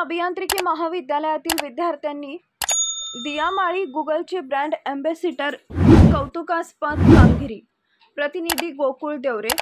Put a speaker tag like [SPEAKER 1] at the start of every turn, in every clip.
[SPEAKER 1] अभियांत्रिकी महाविद्यालयातील विद्यार्थ्यांनी दियामाळी गुगलचे ब्रँड अँबॅसिडर कौतुकास्पद कामगिरी। प्रतिनिधी गोकुळ देवरे।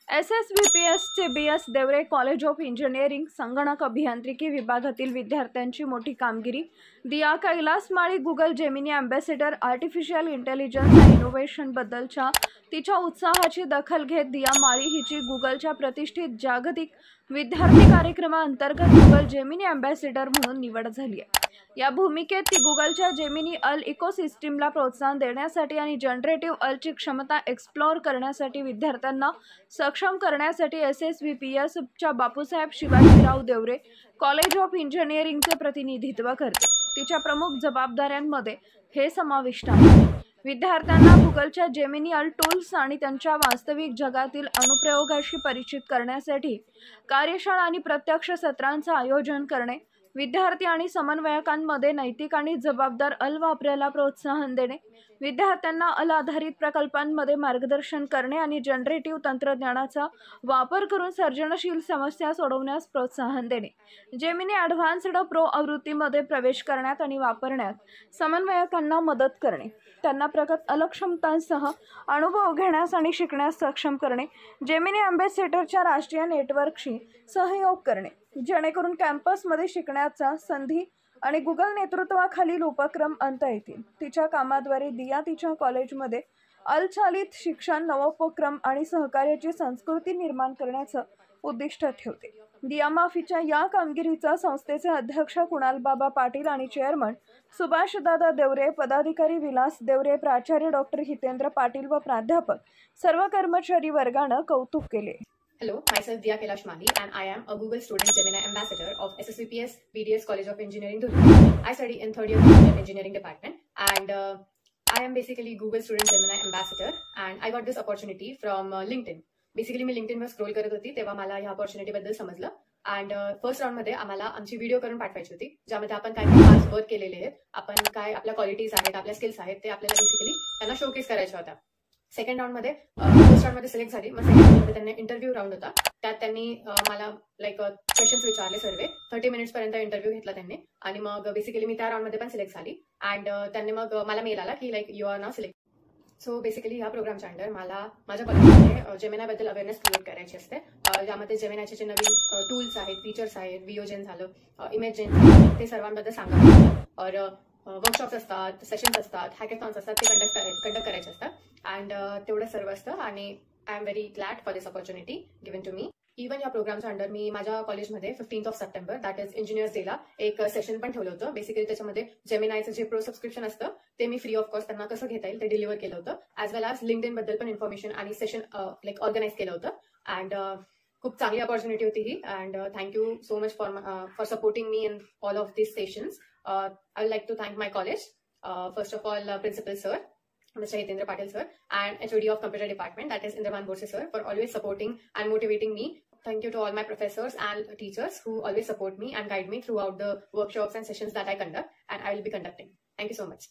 [SPEAKER 1] SSVPSचे BS Devare college of engineering संगणक अभियांत्रिकी विभागातील विद्यार्थ्यांची मोठी कामगिरी। Diya Kailas Mali Google Gemini ambassador artificial intelligence आणि इनोव्हेशन बद्दलच्या तिच्या उत्साहाची दखल घेत दिया माळी हिची गुगलच्या प्रतिष्ठित जागतिक विद्यार्थी कार्यक्रमाअंतर्गत गुगल जेमिनी अँबॅसिडर म्हणून निवड झाली आहे। या भूमिकेत ती गुगलच्या जेमिनी अल इकोसिस्टीमला प्रोत्साहन देण्यासाठी आणि जनरेटिव्ह अलची क्षमता एक्सप्लोर करण्यासाठी विद्यार्थ्यांना सक्षम करण्यासाठी SSVPSच्या बापूसाहेब शिवाजीराव देवरे कॉलेज ऑफ इंजिनिअरिंगचे प्रतिनिधित्व करते। तिच्या प्रमुख जबाबदाऱ्यांमध्ये हे समाविष्ट आहे: विद्यार्थ्यांना गुगलच्या जेमिनी अल टूल्स आणि त्यांच्या वास्तविक जगातील अनुप्रयोगाशी परिचित करण्यासाठी कार्यशाळा आणि प्रत्यक्ष सत्रांचे आयोजन करणे, विद्यार्थी आणि समन्वयकांमध्ये नैतिक आणि जबाबदार अल वापराला प्रोत्साहन देणे, विद्यार्थ्यांना अल आधारित प्रकल्पांमध्ये मार्गदर्शन करणे आणि जनरेटिव्ह तंत्रज्ञानाचा वापर करून सर्जनशील समस्या सोडवण्यास प्रोत्साहन देणे, जेमिनी ॲडव्हान्स्ड प्रो आवृत्तीमध्ये प्रवेश करण्यात आणि वापरण्यात समन्वयकांना मदत करणे, त्यांना प्रगत अलक्षमतांसह अनुभव घेण्यास आणि शिकण्यास सक्षम करणे, जेमिनी अँबॅसिडरच्या राष्ट्रीय नेटवर्कशी सहयोग करणे जेणेकरून कॅम्पसमध्ये शिकण्याचा संधी आणि गुगल नेतृत्वाखालील उपक्रम आणता येतील। तिच्या कामाद्वारे दिया तिच्या कॉलेजमध्ये अलचालित शिक्षण, नवोपक्रम आणि सहकार्याची संस्कृती निर्माण करण्याचं उद्दिष्ट ठेवते। दिया माफीच्या या कामगिरीचा संस्थेचे अध्यक्ष कुणाल बाबा पाटील आणि चेअरमन सुभाषदादा देवरे, पदाधिकारी विलास देवरे, प्राचार्य डॉक्टर हितेंद्र पाटील व प्राध्यापक सर्व कर्मचारी वर्गानं कौतुक केले।
[SPEAKER 2] Hello, myself Diya Kailash Mali and I am a Google Student Gemini Ambassador of SSVPS BDS College of Engineering, Dhule. I study in third year of Engineering Department and I am basically Google Student Gemini Ambassador and I got this opportunity from LinkedIn. Basically me LinkedIn वर scroll करत होती तेव्हा मला ह्या opportunity बद्दल समजलं and first round मध्ये आम्हाला आमची व्हिडिओ करून पाठवायची होती ज्यामध्ये आपण काय पास्ट वर्क केलेले आहेत, आपण काय आपल्या क्वालिटीज आहेत, आपल्या स्किल्स आहेत ते आपल्याला बेसिकली त्यांना शोकेस करायच्या होत्या। सेकंड राऊंड मध्ये फर्स्ट राऊंड मध्ये सिलेक्ट झाली, मग सेकंड राऊंड मध्ये त्यांनी इंटरव्ह्यू राऊंड होता, त्यात त्यांनी मला लाईक क्वेश्चन्स विचारले, सर्वे 30 मिनिट्स पर्यंत इंटरव्ह्यू घेतला त्यांनी आणि मग बेसिकली मी त्या राऊंड मध्ये पण सिलेक्ट झाली अँड त्यांनी मग मला मेल आला की like you are now select. So basically ह्या प्रोग्रामच्या अंडर मला माझ्या कॉलेजमध्ये जेमिनाबद्दल अवेअरनेस क्रिएट करायची असते, ज्यामध्ये जेमिनाचे जे नवीन टूल्स आहेत, फीचर्स आहेत, विओजेन झालं, इमेजेन झालं, ते सर्वांबद्दल सांगायचं और वर्कशॉप्स असतात, सेशन्स असतात, हॅकेथॉन्स असतात, ते कंडक्ट करायचे असतात अँड तेवढं सर्व असतं आणि I am very glad for this opportunity given to me. Even या प्रोग्रामच्या अंडर मी माझ्या कॉलेजमध्ये 15th of September that is engineers डेला एक सेशन पण ठेवलं होतं। बेसिकली त्याच्यामध्ये जेमिनायचं जे प्रो सबस्क्रिप्शन असतं ते मी फ्री ऑफ कॉस्ट त्यांना कसं घेता येईल ते डिलिव्हर केलं होतं, ॲज वेल ॲज लिंक्डइन बद्दल पण इन्फॉर्मेशन आणि सेशन लाईक ऑर्गनाईज केलं होतं अँड खूप चांगली अपॉर्च्युनिटी होती he and thank you so much for supporting me in all of this sessions. I would like to thank my college, first of all Principal Sir, Mr. Hitendra Patil Sir, and HOD of Computer Department, that is Indraman Borse Sir, for always supporting and motivating me. Thank you to all my professors and teachers who always support me and guide me throughout the workshops and sessions that I conduct and I will be conducting. Thank you so much.